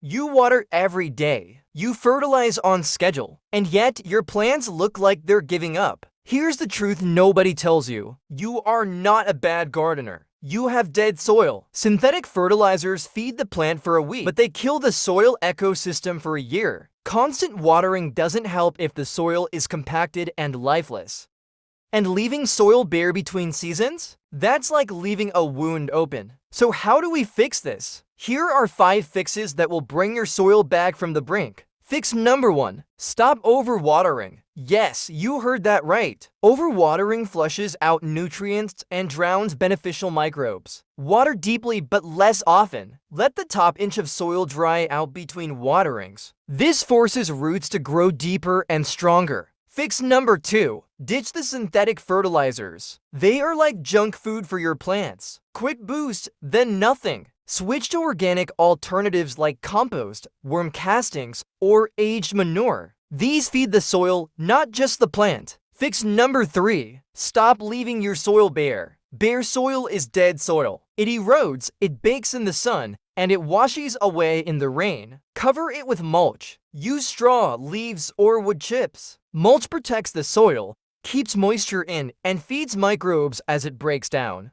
You water every day, you fertilize on schedule, and yet your plants look like they're giving up. Here's the truth nobody tells you. You are not a bad gardener. You have dead soil. Synthetic fertilizers feed the plant for a week, but they kill the soil ecosystem for a year. Constant watering doesn't help if the soil is compacted and lifeless. And leaving soil bare between seasons? That's like leaving a wound open. So how do we fix this? Here are 5 fixes that will bring your soil back from the brink. Fix number 1. Stop overwatering. Yes, you heard that right. Overwatering flushes out nutrients and drowns beneficial microbes. Water deeply but less often. Let the top inch of soil dry out between waterings. This forces roots to grow deeper and stronger. Fix number 2. Ditch the synthetic fertilizers. They are like junk food for your plants. Quick boost, then nothing. Switch to organic alternatives like compost, worm castings, or aged manure. These feed the soil, not just the plant. Fix number 3. Stop leaving your soil bare. Bare soil is dead soil. It erodes, it bakes in the sun, and it washes away in the rain. Cover it with mulch. Use straw, leaves, or wood chips. Mulch protects the soil, keeps moisture in, and feeds microbes as it breaks down.